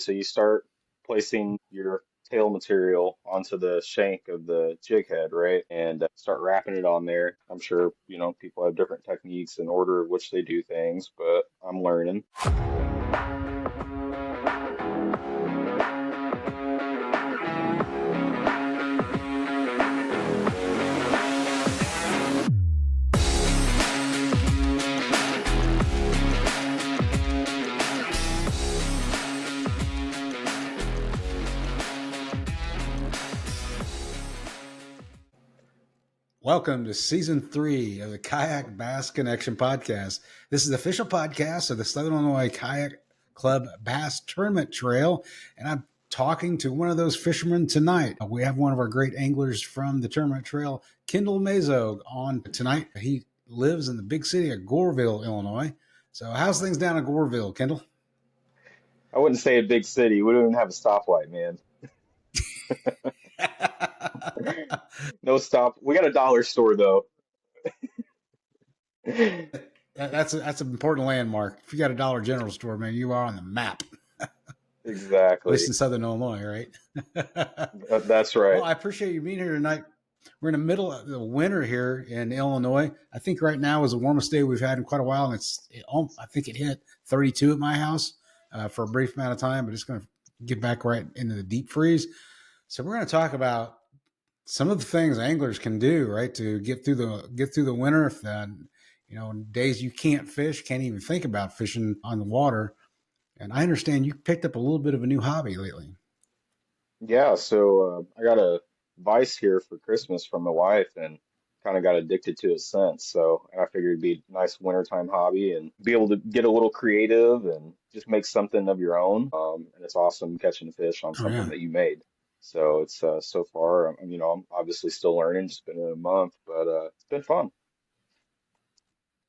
So you start placing your tail material onto the shank of the jig head, right? And start wrapping it on there. I'm sure, people have different techniques and order of which they do things, but I'm learning. Welcome to Season 3 of the Kayak Bass Connection Podcast. This is the official podcast of the Southern Illinois Kayak Club Bass Tournament Trail, and I'm talking to one of those fishermen tonight. We have one of our great anglers from the Tournament Trail, Kendall Mazo, on tonight. He lives in the big city of Goreville, Illinois. So how's things down in Goreville, Kendall? I wouldn't say a big city. We don't even have a stoplight, man. No stop. We got a dollar store though. That's an important landmark. If you got a Dollar General store, man, you are on the map. At least Exactly. in Southern Illinois, right? That's Well, right. I appreciate you being here tonight. We're in the middle of the winter here in Illinois. I think right now is the warmest day we've had in quite a while, and I think it hit 32 at my house for a brief amount of time, but it's going to get back right into the deep freeze. So we're going to talk about some of the things anglers can do, right, to get through the winter. If days you can't fish, can't even think about fishing on the water. And I understand you picked up a little bit of a new hobby lately. Yeah, so I got a vice here for Christmas from my wife and kind of got addicted to it since. So I figured it'd be a nice wintertime hobby and be able to get a little creative and just make something of your own. And it's awesome catching fish on Oh something yeah. that you made. So it's so far, I'm obviously still learning, just been in a month, but it's been fun.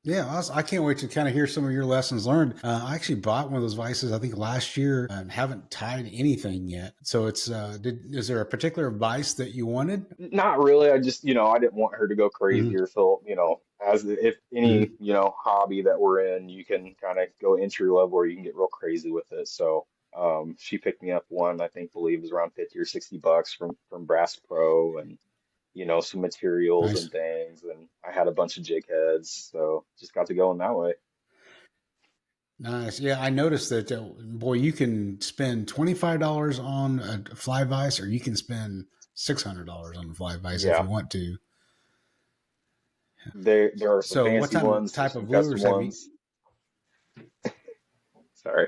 Yeah, I can't wait to kind of hear some of your lessons learned. I actually bought one of those vices, I think last year, and haven't tied anything yet. So is there a particular vice that you wanted? Not really. I just, I didn't want her to go crazy Mm-hmm. or feel, if any, Mm-hmm. hobby that we're in, you can kind of go entry level or you can get real crazy with it. So, she picked me up one, I think, believe it was around 50 or $60 from Brass Pro and, some materials and Nice. things. And I had a bunch of jig heads. So just got to going that way. Nice. Yeah, I noticed that, boy, you can spend $25 on a fly vise, or you can spend $600 on a fly vise if Yeah. you want to. There are some So fancy ones. There's type some of custom lures have you, ones. Sorry.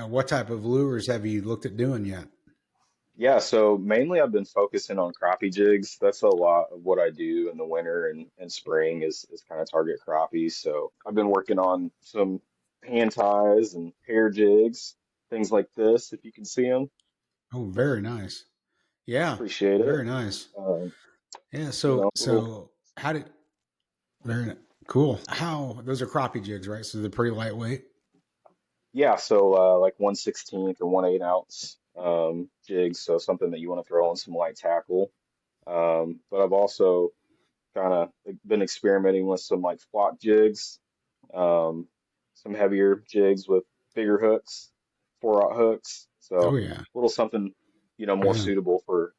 what type of lures have you looked at doing yet? Yeah, so mainly I've been focusing on crappie jigs. That's a lot of what I do in the winter and spring is kind of target crappie. So I've been working on some hand ties and hair jigs, things like this, if you can see them. Oh, very nice. Yeah, Appreciate it. very nice. Um, Yeah. little, So how did very cool? How those are crappie jigs, right? So they're pretty lightweight. yeah, so like 1/16 or 1/8 ounce jigs, so something that you want to throw on some light tackle. But I've also kind of been experimenting with some like flock jigs, um, some heavier jigs with bigger hooks, 4/0 hooks. Oh So yeah, a little something, more yeah, suitable for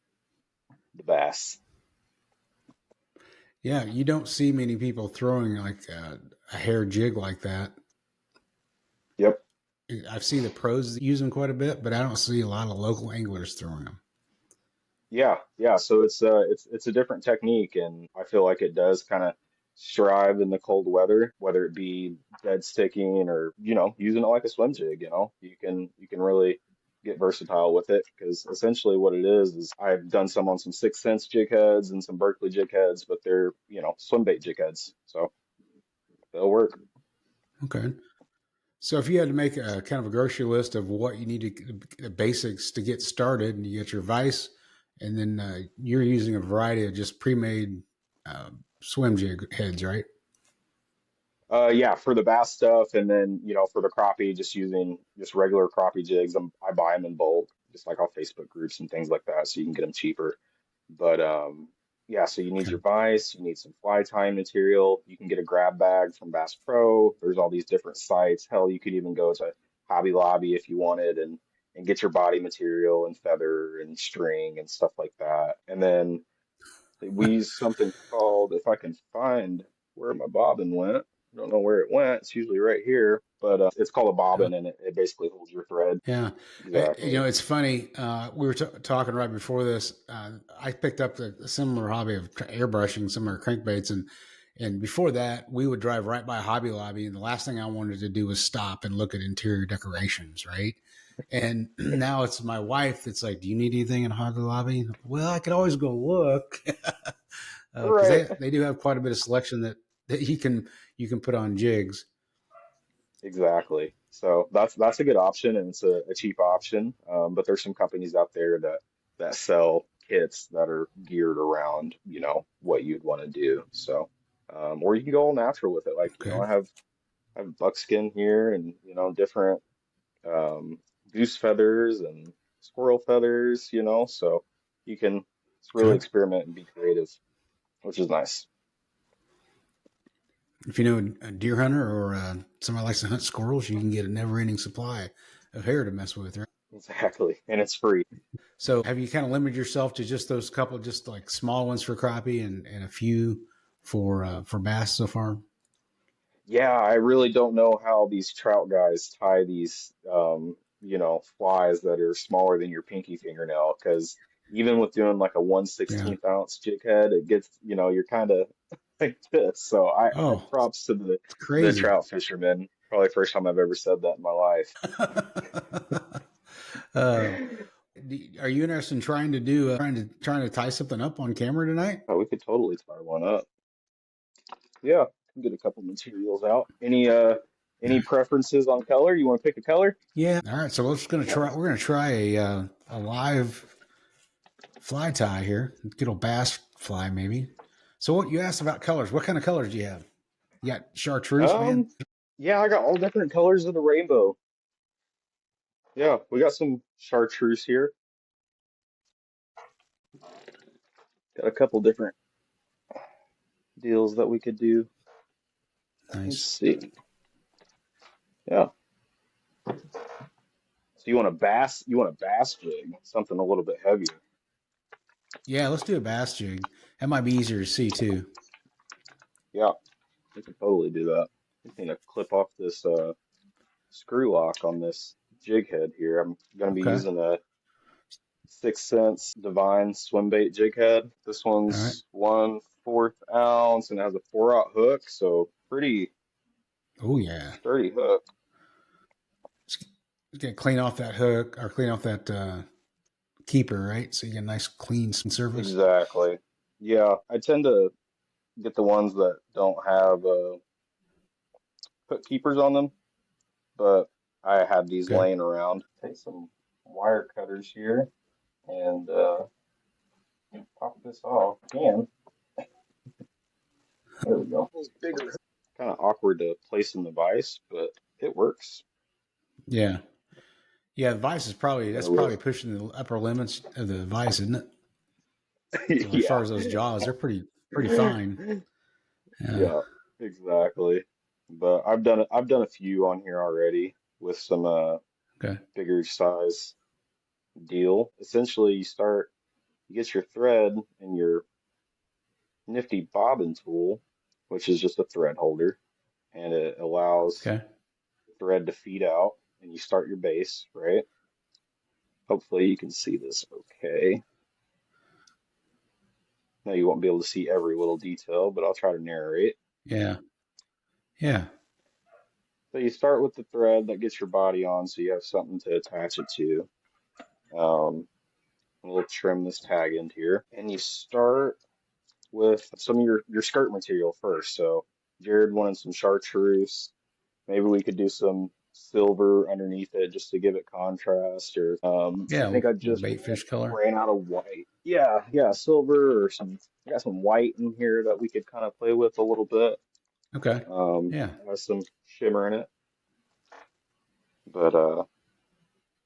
the bass. yeah. You don't see many people throwing like a hair jig like that. Yep. I've seen the pros use them quite a bit, but I don't see a lot of local anglers throwing them. Yeah, yeah. So it's a different technique, and I feel like it does kind of strive in the cold weather, whether it be dead sticking or using it like a swim jig. You can really get versatile with it because essentially what it is I've done some on some 6 cents jig heads and some Berkeley jig heads, but they're swim bait jig heads, so they'll work. Okay. So if you had to make a kind of a grocery list of what you need the basics to get started, and you get your vise, and then you're using a variety of just pre-made uh, swim jig heads, right? Yeah, for the bass stuff, and then for the crappie, just using just regular crappie jigs. I buy them in bulk, just like off Facebook groups and things like that, so you can get them cheaper. But yeah, so you need Okay. your vise, you need some fly tying material. You can get a grab bag from Bass Pro. There's all these different sites. Hell, you could even go to Hobby Lobby if you wanted, and and get your body material and feather and string and stuff like that. And then we use something called, if I can find where my bobbin went, I don't know where it went. It's usually right here, but it's called a bobbin, and it basically holds your thread. Yeah. Exactly. It's funny. We were talking right before this. I picked up a similar hobby of airbrushing some of our crankbaits, and before that, we would drive right by Hobby Lobby, and the last thing I wanted to do was stop and look at interior decorations, right? And now it's my wife that's like, "Do you need anything in Hobby Lobby?" Well, I could always go look because Right. they do have quite a bit of selection that you can put on jigs. Exactly. So that's a good option, and it's a cheap option. But there's some companies out there that sell kits that are geared around, what you'd want to do. So, or you can go all natural with it. Like, Okay. I have buckskin here, and different um, goose feathers and squirrel feathers. So you can it's really Okay. experiment and be creative, which is nice. If you know a deer hunter or somebody likes to hunt squirrels, you can get a never-ending supply of hair to mess with, right? Exactly, and it's free. So, have you kind of limited yourself to just those couple, just like small ones for crappie and a few for bass so far? Yeah, I really don't know how these trout guys tie these, flies that are smaller than your pinky fingernail. Because even with doing like a one Yeah. 16th ounce jig head, it gets, you're kind of like this. So I Oh, props to the it's the crazy. trout fishermen. Probably first time I've ever said that in my life. uh, are you interested in trying to do trying to tie something up on camera tonight? Oh, we could totally tie one up. Yeah, can get a couple materials out. Any preferences on color? You want to pick a color? Yeah. All right. So we're just gonna try. We're gonna try a live fly tie here. Good old bass fly, maybe. So what you asked about colors? What kind of colors do you have? You got chartreuse, man. Um, yeah, I got all different colors of the rainbow. Yeah, we got some chartreuse here. Got a couple different deals that we could do. Let's Nice. see. Yeah. So you want a bass jig, something a little bit heavier. Yeah, let's do a bass jig. That might be easier to see too. Yeah, we can totally do that. Just need to clip off this screw lock on this jig head here. I'm gonna be Okay. using a 6 cents Divine swim bait jig head. This All right. one's 1/4 ounce and has a 4/0 hook, so pretty Oh yeah. sturdy hook. Just get clean off that hook or clean off that keeper, right? So you get a nice clean surface. Exactly. Yeah, I tend to get the ones that don't have put keepers on them, but I had these Okay. laying around. Take some wire cutters here and pop this off. And there we go. Kind of awkward to place in the vise, but it works. Yeah. Yeah. The vice is probably Go that's probably with pushing the upper limits of the vice, isn't it? So as yeah. far as those jaws, they're pretty fine. Yeah. Yeah, exactly. But I've done a few on here already with some Okay. bigger size deal. Essentially, you get your thread and your nifty bobbin tool, which is just a thread holder, and it allows Okay. the thread to feed out, and you start your base, right? Hopefully you can see this okay. Now you won't be able to see every little detail, but I'll try to narrate. Yeah. Yeah. So you start with the thread that gets your body on, so you have something to attach it to. Um, we'll trim this tag end here, and you start with some of your skirt material first. So Jared wanted some chartreuse. Maybe we could do some silver underneath it just to give it contrast. Or I Yeah. A think I little just bait fish color. ran out of white. Yeah, yeah, silver or some. I got some white in here that we could kind of play with a little bit. Okay. Yeah. Has some shimmer in it, but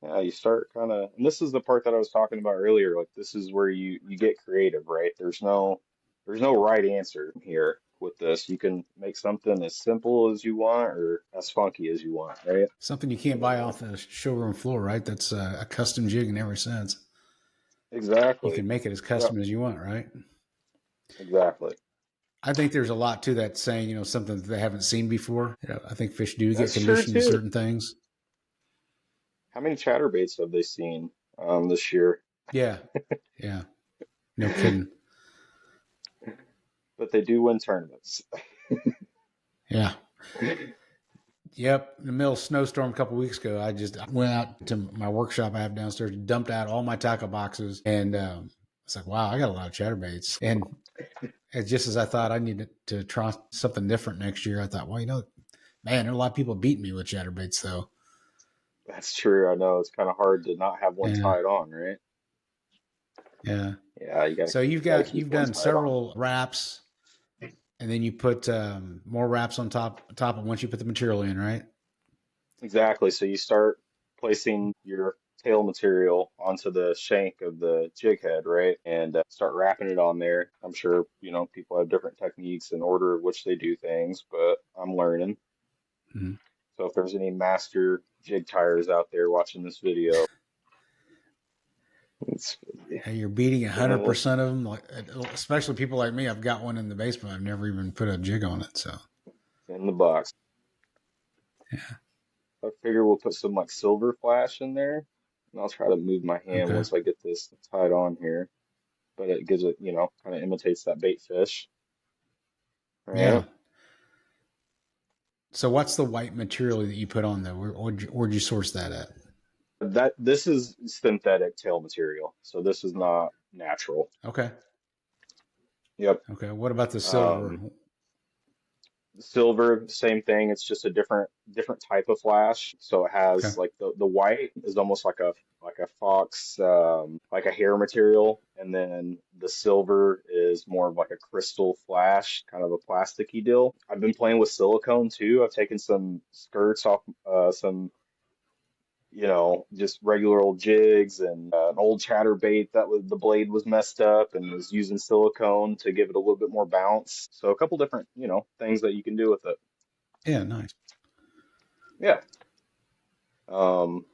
yeah, you start kind of, and this is the part that I was talking about earlier. Like this is where you get creative, right? There's no right answer here. with this. You can make something as simple as you want or as funky as you want, right? Something you can't buy off the showroom floor, right? That's a custom jig in every sense. You Exactly. can make it as Yep, custom as you want, right? exactly. I think there's a lot to that saying, something that they haven't seen before. I think fish do get That's true conditioned to too. certain things. How many chatterbaits have they seen this year? Yeah. Yeah. No kidding. But they do win tournaments. Yeah. Yep. In the middle of a snowstorm a couple weeks ago, I just went out to my workshop I have downstairs, dumped out all my tackle boxes, and it's like, wow, I got a lot of chatterbaits. And just as I thought I needed to try something different next year, I thought, well, man, there are a lot of people beating me with chatterbaits, though. That's true. I know it's kind of hard to not have one Yeah. tied on, right? Yeah. Yeah, you gotta So keep you've one done tied on. several wraps, and then you put more wraps on top of once you put the material in, right? Exactly. So you start placing your tail material onto the shank of the jig head, right? And start wrapping it on there. I'm sure, people have different techniques and order of which they do things, but I'm learning. Mm-hmm. So if there's any master jig tires out there watching this video, it's Hey, you're beating uh, 100% of them, like especially people like me. I've got one in the basement. I've never even put a jig on it. So in the box. yeah, I figure we'll put some like silver flash in there, and I'll try to move my hand okay, once I get this tied on here. But it gives it, kind of imitates that bait fish, yeah. right? So what's the white material that you put on there? Where'd you source that at? This is synthetic tail material, so this is not natural. Okay, Yep. okay. What about the silver? Um, Silver, same thing. It's just a different type of flash. So it Okay, has like the white is almost like a fox like a hair material, and then the silver is more of like a crystal flash, kind of a plasticky deal. I've been playing with silicone too. I've taken some skirts off some just regular old jigs and an old chatterbait that was the blade was messed up and was using silicone to give it a little bit more bounce. So a couple different, things that you can do with it. yeah, nice. Yeah. Um,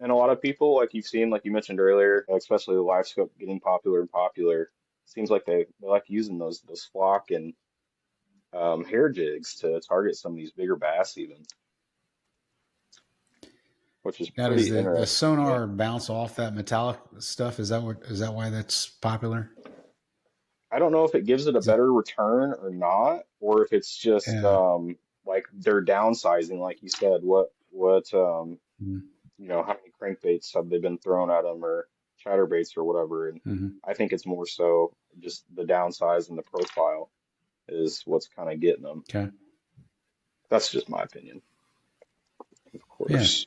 and a lot of people, like you've seen, like you mentioned earlier, especially the live scope getting popular and popular, seems like they like using those flock and hair jigs to target some of these bigger bass even, which is Now, does pretty the interesting to me. sonar bounce off that metallic stuff? Is that why that's popular? I don't know if it gives it a Is it? better return or not, or if it's just Yeah. like they're downsizing, like you said. How many crankbaits have they been thrown at them or chatterbaits or whatever? And Mm-hmm. I think it's more so just the downsize and the profile is what's kind of getting them. Okay. That's just my opinion, of Yeah. course.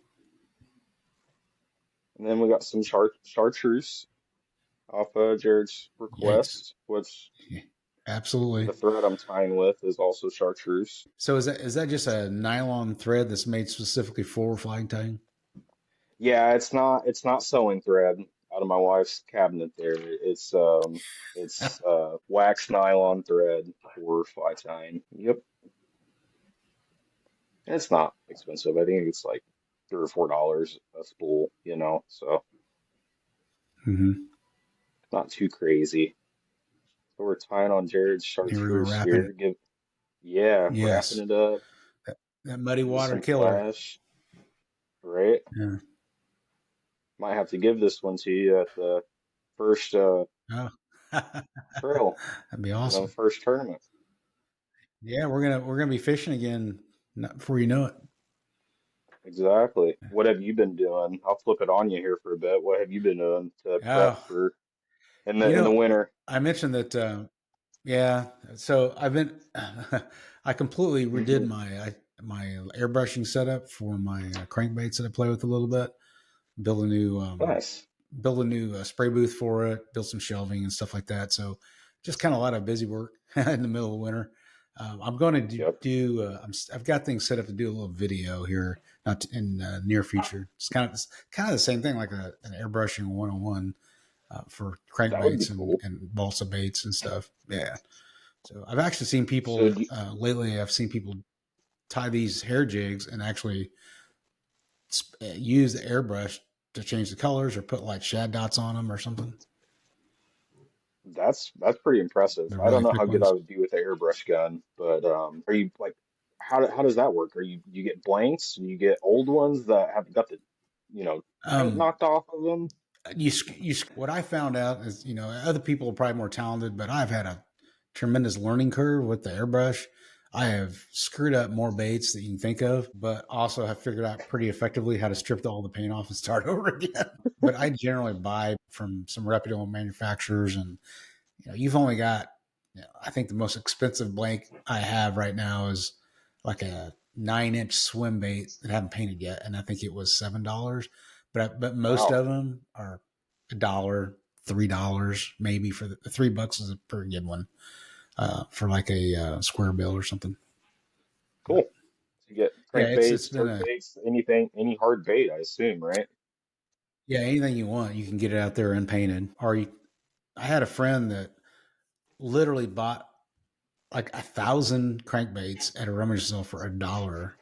And then we got some chartreuse off Jared's Yikes. request, which Yeah, absolutely. the thread I'm tying with is also chartreuse. So is that just a nylon thread that's made specifically for flag tying? Yeah, it's not sewing thread out of my wife's cabinet there. It's wax nylon thread for fly tying. Yep. And it's not expensive. I think it's like $3 or $4 a spool, so Mm-hmm. not too crazy. So we're tying on Jared's Here we go chartreuse wrapping here. it. Yeah, wrapping Yes. it up, That muddy use water some killer. flash, right? Yeah. Might have to give this one to you at the first Oh. trail, That'd be awesome. first tournament. Yeah, we're gonna be fishing again before you know it. Exactly. What have you been doing? I'll flip it on you here for a bit. What have you been doing to prep Oh, for in the you in the know, winter? I mentioned that. Yeah, so I've been. I completely redid my airbrushing setup for my crankbaits that I play with a little bit. Build a new Nice. spray booth for it. Build some shelving and stuff like that. So just kind of a lot of busy work in the middle of winter. I'm going to Yep. I've got things set up to do a little video here, not in near future. It's kind of the same thing, like an airbrushing 101 for That would be crankbaits and cool. balsa baits and stuff. Yeah. So I've actually seen So people do, lately. I've seen people tie these hair jigs and actually use the airbrush to change the colors or put like shad dots on them or something. that's pretty impressive. They're I don't really know how quick good I ones. would be with the airbrush gun, but are you like how does that work? Are you get blanks? You get old ones that have got the you know paint Um, knocked off of them? what I found out is, other people are probably more talented, but I've had a tremendous learning curve with the airbrush. I have screwed up more baits that you can think of, but also have figured out pretty effectively how to strip all the paint off and start over again. But I generally buy from some reputable manufacturers, and you've only got, I think the most expensive blank I have right now is like a 9-inch swim bait that I haven't painted yet, and I think it was $7. But most Wow, of them are $1, $3 maybe for the $3 is a pretty good one for like a square bill or something. But cool. So you get yeah, it's crankbaits, been jerk baits, anything, any hard bait, I assume, right? yeah, anything you want, you can get it out there unpainted. I had a friend that literally bought like 1,000 crankbaits at a rummage sale for $1.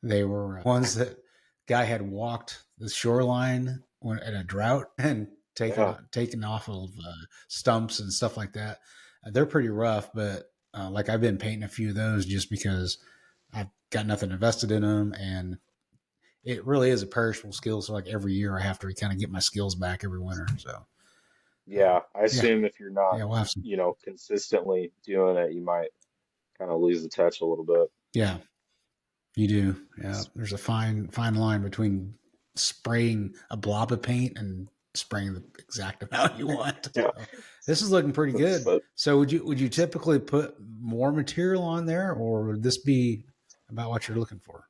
They were ones that guy had walked the shoreline when, at a drought and Yeah, taken off of stumps and stuff like that. They're pretty rough, but like I've been painting a few of those just because I've got nothing invested in them, and it really is a perishable skill. So like every year I have to kind of get my skills back every winter. So yeah. I yeah, assume if you're not, yeah, we'll have some. consistently doing it, you might kind of lose the touch a little bit. Yeah, you do. Yeah, there's a fine line between spraying a blob of paint and spraying the exact amount you want. Yeah. So this is looking pretty good. But So would you typically put more material on there, or would this be about what you're looking for?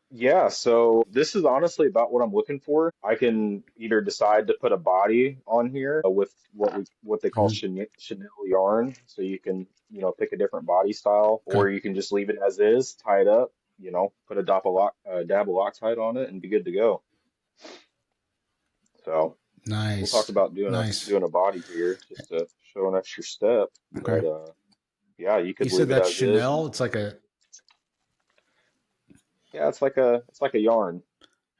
yeah, so this is honestly about what I'm looking for. I can either decide to put a body on here with what they call Mhm. chenille yarn, so you can, pick a different body style, Okay, or you can just leave it as is, tie it up, put a dab of Loctite on it and be good to go. So we'll talk nice, about doing a nice. doing a body here just to show an extra step, Okay, but yeah, you you could said leave it that's as is. Chanel. It's like a Yeah, it's like a yarn,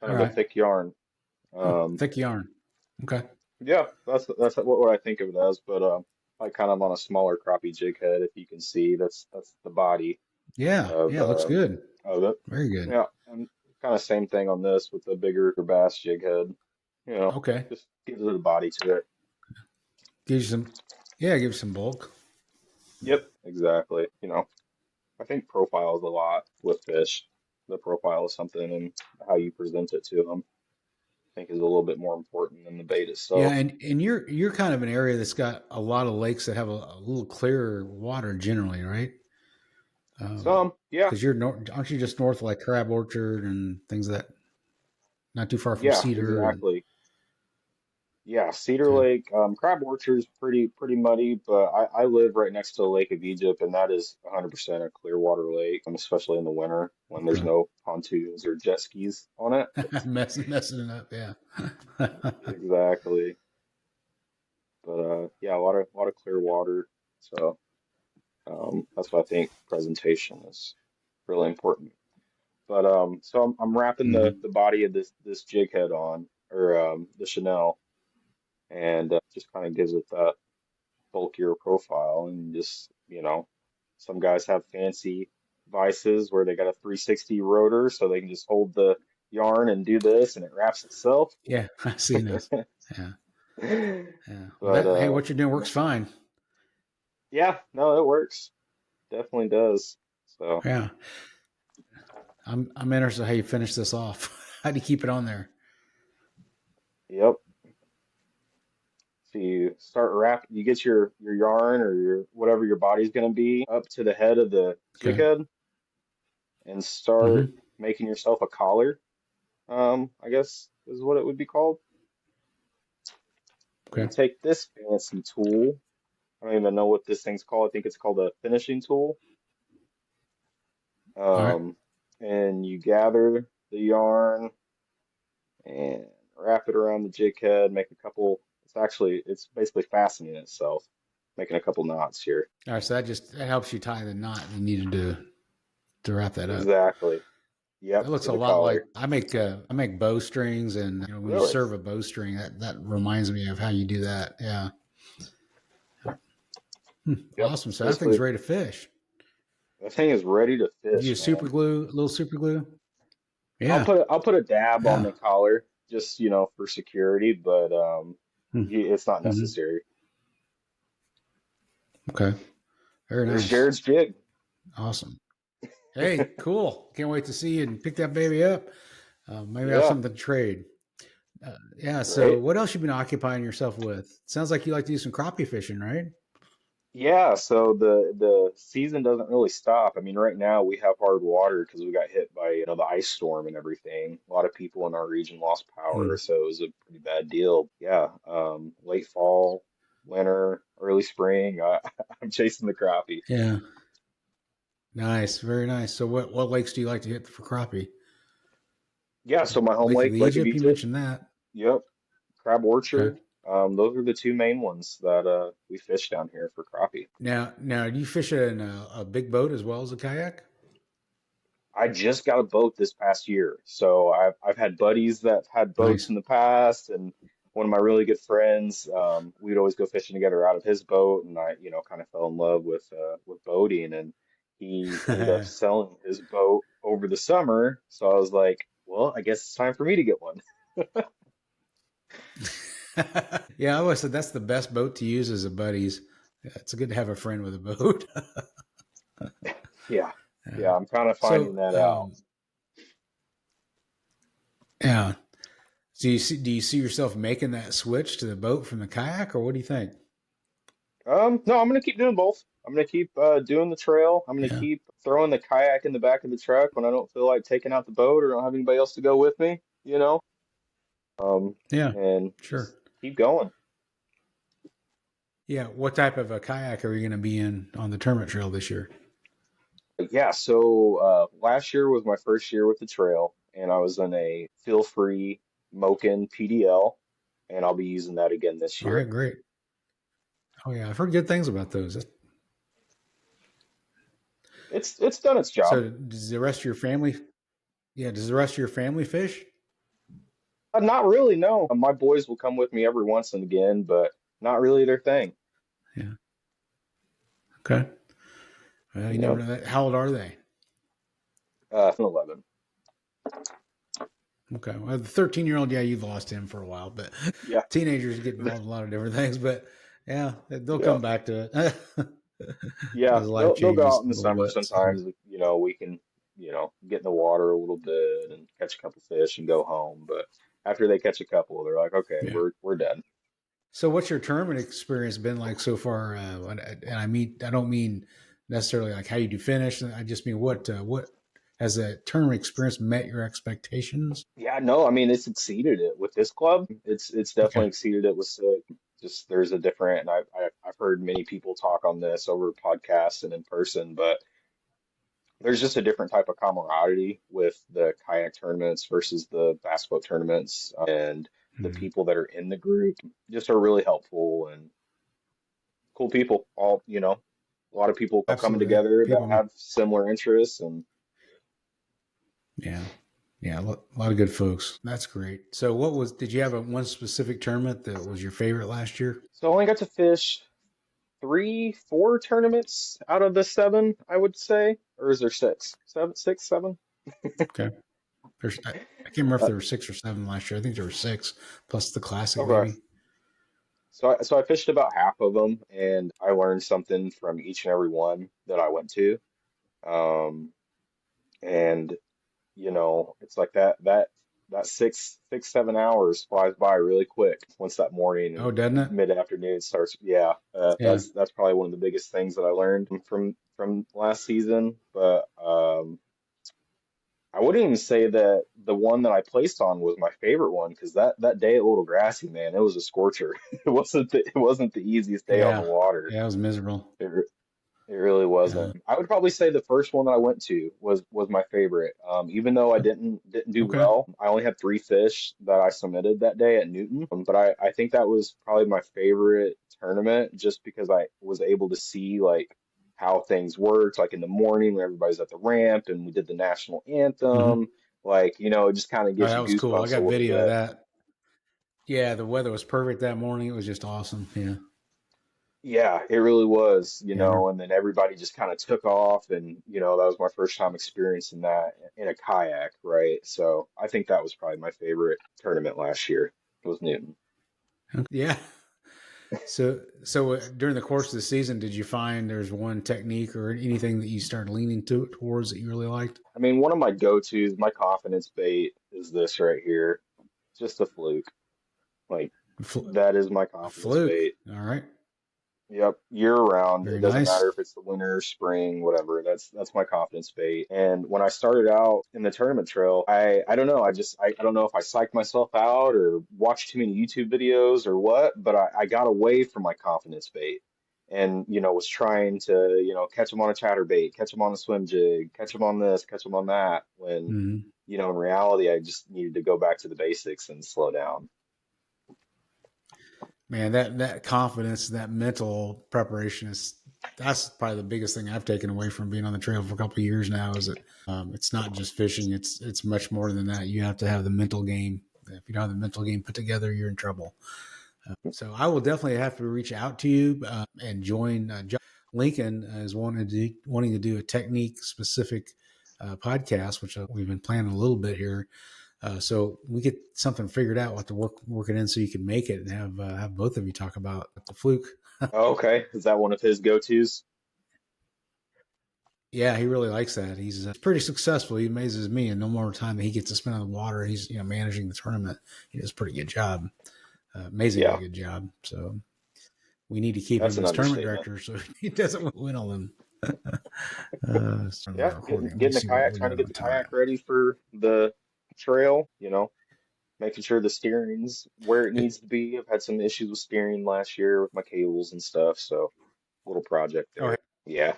kind all of a right, thick yarn. huh, Um, thick yarn. Okay, Yeah, that's what I think of it as, but like kind of on a smaller crappie jig head, if you can see, that's the body yeah, of yeah, looks um good. of it. Very good. Yeah, and kind of same thing on this with the bigger bass jig head. You know, Okay, just gives it a body to it. gives you some, yeah, gives you some bulk. Yep, exactly. I think profiles a lot with fish. The profile of something and how you present it to them, I think is a little bit more important than the bait Yeah, itself. and you're kind of an area that's got a lot of lakes that have a little clearer water generally, right? Yeah, Because aren't you just north of like Crab Orchard and things of that, not too far from yeah, Cedar and exactly. Yeah, Cedar okay, Lake, Crab Orchard's pretty muddy, but I live right next to the Lake of Egypt, and that is 100% a clear water lake, especially in the winter when there's okay. no pontoons or jet skis on it. Messing it up, yeah. Exactly. But yeah, a lot of clear water. So that's why I think presentation is really important. But so I'm wrapping the Hmm. the body of this jig head on, or the Chanel, and just kind of gives it that bulkier profile and just, some guys have fancy vices where they got a 360 rotor so they can just hold the yarn and do this and it wraps itself. Yeah, I've seen those. Yeah, yeah. Well, But hey, what you're doing works fine. yeah, no, it works. Definitely does. So, Yeah, I'm interested how you finish this off. How do you keep it on there? yep. So you start you get your yarn or your whatever your body's going to be up to the head of the jig Okay. head and start Hmm. making yourself a collar. I guess is what it would be called. And you Okay. take this fancy tool. I don't even know what this thing's called. I think it's called a finishing tool. All right. Um, and you gather the yarn and wrap it around the jig head, make a couple. It's basically fastening itself. making a couple knots here. All right, so that helps you tie the knot you needed to wrap that up. Exactly. That Yep, looks to a the lot like collar. I make bowstrings, and when you Really? serve a bowstring, that reminds me of how you do that. Yeah. Yep. Awesome. So that thing's Basically, ready to fish. that thing is ready to Do you fish, use super man. glue, a little super glue? I'll Yeah. put a dab on Yeah. the collar just, for security, but it's not Mm-hmm. necessary. Okay. Very There's nice. Jared's jig. Awesome. Hey, cool. Can't wait to see you and pick that baby up. Maybe I have Yeah, something to trade. Yeah. So, right. what else you been occupying yourself with? Sounds like you like to do some crappie fishing, right? Yeah, so the season doesn't really stop. I mean, right now we have hard water because we got hit by, the ice storm and everything. A lot of people in our region lost power, Hmm. so it was a pretty bad deal. Yeah, late fall, winter, early spring, I'm chasing the crappie. Yeah. Nice. Very nice. So, what lakes do you like to hit for crappie? Yeah, so my home Lake of lake, Lake of Egypt. You Egypt. mentioned that. Yep, Crab Okay. Orchard. Those are the two main ones that we fish down here for crappie. Now, do you fish in a big boat as well as a kayak? I just got a boat this past year, so I've had buddies that had boats Nice. in the past, and one of my really good friends, we'd always go fishing together out of his boat, and I, kind of fell in love with boating, and he ended up selling his boat over the summer, so I was like, well, I guess it's time for me to get one. Yeah, I always said that's the best boat to use as a buddies. Yeah, it's good to have a friend with a boat. Yeah, Uh, yeah, I'm kind of finding so, that out. yeah. Do you see yourself making that switch to the boat from the kayak, or what do you think? No, I'm gonna keep doing both. I'm gonna keep doing the trail. I'm gonna Yeah. keep throwing the kayak in the back of the truck when I don't feel like taking out the boat or don't have anybody else to go with me, um, Yeah. and Sure. just keep going. Yeah. What type of a kayak are you going to be in on the tournament trail this year? Yeah, so last year was my first year with the trail, and I was in a feel free Moken PDL, and I'll be using that again this All year. right. Great. Oh yeah, I've heard good things about those. It's done its job. So does the rest of your family? Yeah. Does the rest of your family fish? Not really, no. My boys will come with me every once and again, but not really their thing. Yeah. Okay. Well, you never Yep. know that. How old are they? 11. Okay. Well, the 13-year-old, yeah, you've lost him for a while, but Yeah, teenagers get involved in a lot of different things. But yeah, they'll yeah. come back to it Yeah, as life they'll go out changes in a the little summer bit. So, sometimes. We can, get in the water a little bit and catch a couple fish and go home. But after they catch a couple, they're like, okay, yeah. we're done. So, what's your tournament experience been like so far? I don't mean necessarily like how you do finish. I just mean what has the tournament experience met your expectations? Yeah, no, I mean it's exceeded it with this club. It's Okay. definitely exceeded it with Sick. Just there's a different, and I've heard many people talk on this over podcasts and in person, but there's just a different type of camaraderie with the kayak tournaments versus the bass boat tournaments, and the Mhm. people that are in the group just are really helpful and cool people. All, a lot of people coming Absolutely. together that People, have similar interests, and yeah. Yeah, a lot of good folks. That's great. So, did you have one specific tournament that was your favorite last year? so I only got to fish three, four tournaments out of the seven, I would say, or is there six, seven, six, seven? Okay. I can't remember if Uh, there were six or seven last year. I think there were six plus the classic, okay. maybe. So I fished about half of them, and I learned something from each and every one that I went to. Um, and it's like that 6, 7 hours flies by really quick once that morning Oh, and doesn't it? mid-afternoon starts. Yeah, Yeah. that's probably one of the biggest things that I learned from last season. But I wouldn't even say that the one that I placed on was my favorite one because that day at Little Grassy, man, it was a scorcher. It wasn't the easiest day on the Yeah. water. Yeah, it was miserable. It really wasn't. Uh, I would probably say the first one that I went to was my favorite. Even though I didn't do okay. well, I only had three fish that I submitted that day at Newton. But I think that was probably my favorite tournament just because I was able to see like how things worked. Like in the morning when everybody's at the ramp and we did the national Hmm. anthem. Like, it just kind of Oh, gives that you was cool. I goosebumps a got little video of bit. that. Yeah, the weather was perfect that morning. It was just awesome. Yeah. Yeah, it really was, Yeah. I remember. and then everybody just kind of took off and, that was my first time experiencing that in a kayak, right? So I think that was probably my favorite tournament last year was Newton. Okay. Yeah. So during the course of the season, did you find there's one technique or anything that you started leaning towards that you really liked? I mean, one of my go-tos, my confidence bait is this right here. Just a fluke. Like that is my confidence Fluke. bait. All right. Yep, year round. Very It doesn't nice. matter if it's the winter, spring, whatever. That's my confidence bait. And when I started out in the tournament trail, I don't know. I don't know if I psyched myself out or watched too many YouTube videos or what, but I got away from my confidence bait and was trying to catch them on a chatterbait, catch them on a swim jig, catch them on this, catch them on that. When Hmm. in reality, I just needed to go back to the basics and slow down. Man, that confidence, that mental preparation that's probably the biggest thing I've taken away from being on the trail for a couple of years now. Is that it's not just fishing; it's much more than that. You have to have the mental game. If you don't have the mental game put together, you're in trouble. So I will definitely have to reach out to you and join. Lincoln is wanting to do a technique specific podcast, which we've been planning a little bit here. So we get something figured out what to work it in so you can make it and have both of you talk about the fluke. Oh, okay, is that one of his go-tos? Yeah, he really likes that. He's pretty successful. He amazes me, and no more time that he gets to spend on the water. He's managing the tournament. He does a pretty good job, amazingly Yeah, good job. So we need to keep that's him an as tournament understatement. director so he doesn't win all them. Starting Yeah, the recording. Let me getting the see what kayak, we trying got to get on the time. kayak ready for the trail, making sure the steering's where it It, needs to be. I've had some issues with steering last year with my cables and stuff, so little project oh, there. Yeah.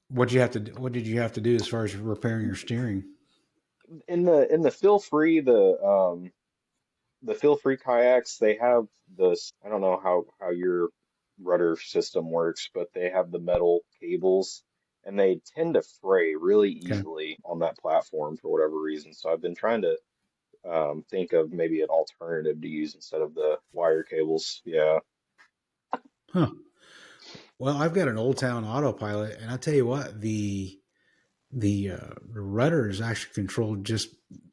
what did you have to do as far as repairing your steering? In the feel free kayaks, they have this, I don't know how your rudder system works, but they have the metal cables and they tend to fray really Okay. easily on that platform for whatever reason. So I've been trying to think of maybe an alternative to use instead of the wire cables. Yeah. Huh. Well, I've got an Old Town autopilot, and I tell you what, the rudder is actually controlled. Just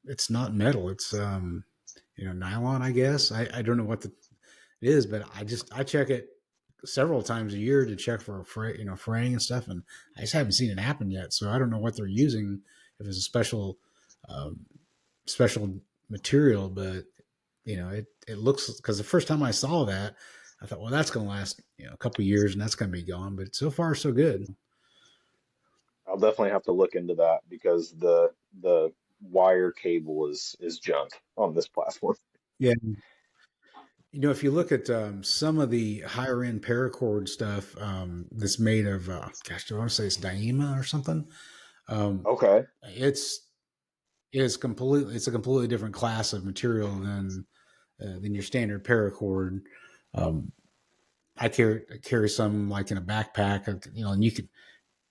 it's not metal. It's nylon. I guess I don't know what it is, but I check it several times a year to check for fraying and stuff, and I just haven't seen it happen yet. So I don't know what they're using. If it's a um, special material, but it looks because the first time I saw that, I thought, well, that's going to last a couple of years and that's going to be gone. But so far, so good. I'll definitely have to look into that because the wire cable is junk on this platform. Yeah. If you look at some of the higher end paracord stuff that's made of, gosh, do I want to say it's Dyema or something? Um, Okay. it's it's a completely different class of material than your standard paracord. Um, I carry some like in a backpack, and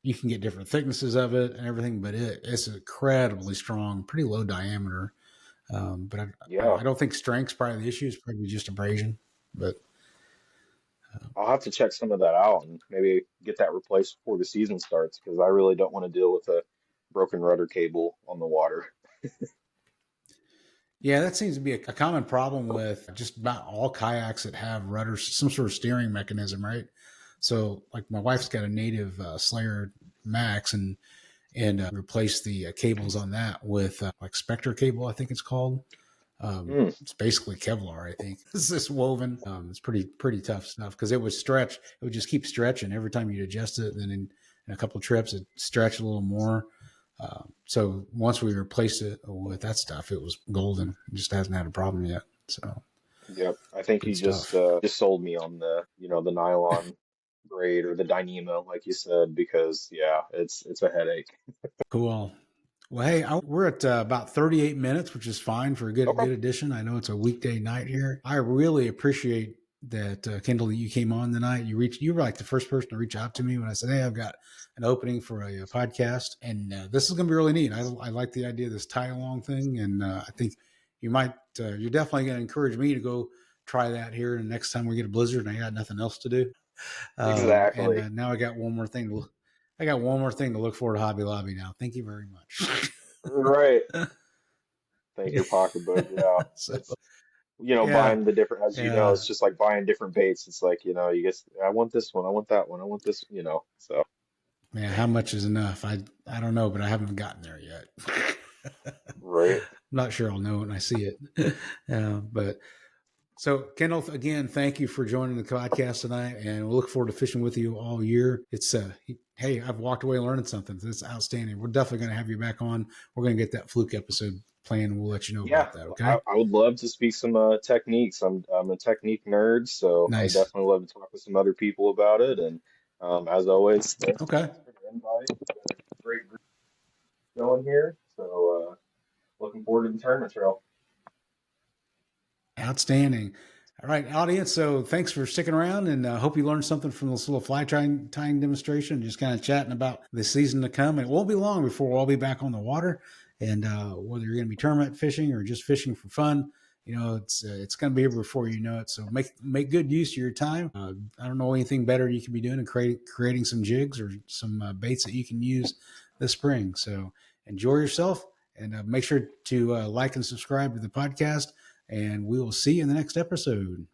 you can get different thicknesses of it and everything, but it's incredibly strong, pretty low diameter. But Yeah. I don't think strength's probably the issue. It's probably just abrasion. But I'll have to check some of that out and maybe get that replaced before the season starts because I really don't want to deal with a broken rudder cable on the water. yeah, that seems to be a common problem with just about all kayaks that have rudders, some sort of steering mechanism, right? So, like my wife's got a native Slayer Max, and replace the cables on that with like Spectre cable, I think it's called. Hmm. It's basically Kevlar, I think. It's this woven. It's pretty tough stuff because it would stretch. It would just keep stretching every time you'd adjust it. And then in a couple of trips, it stretched a little more. So once we replaced it with that stuff, it was golden. It just hasn't had a problem yet. So Yep. I think good you just stuff. just sold me on the nylon great, or the Dyneema, like you said, because yeah, it's a headache. Cool. Well, hey, we're at about 38 minutes, which is fine for a Okay. good edition. I know it's a weekday night here. I really appreciate that, Kendall, that you came on tonight. You were like the first person to reach out to me when I said, "Hey, I've got an opening for a podcast," and this is going to be really neat. I like the idea of this tie along thing, and I think you might. You're definitely going to encourage me to go try that here. And next time we get a blizzard, and I got nothing else to do, and Exactly. now I got one more thing to. I got one more thing to look forward to Hobby Lobby now. Thank you very much. Right. Thank your pocketbook. Yeah. So It's yeah, buying the different, as you know, yeah, it's just like buying different baits. It's like, you guess I want this one, I want that one, I want this, so man. How much is enough? I don't know, but I haven't gotten there yet. right. I'm not sure I'll know when I see it. But so, Kendall, again, thank you for joining the podcast tonight, and we'll look forward to fishing with you all year. It's hey, I've walked away learning something. It's outstanding. We're definitely going to have you back on. We're going to get that fluke episode planned. We'll let you know Yeah, about that. Okay. I would love to speak some techniques. I'm a technique nerd, so I Nice. definitely love to talk with some other people about it. And as always, thanks Okay. for the invite. Great group going here. So looking forward to the tournament trail. Outstanding. All right, audience. So thanks for sticking around, and hope you learned something from this little fly tying demonstration. Just kind of chatting about the season to come. It won't be long before we'll all be back on the water, and whether you're going to be tournament fishing or just fishing for fun, it's going to be here before you know it. So make good use of your time. I don't know anything better you can be doing and creating some jigs or some baits that you can use this spring. So enjoy yourself, and make sure to like and subscribe to the podcast, and we will see you in the next episode.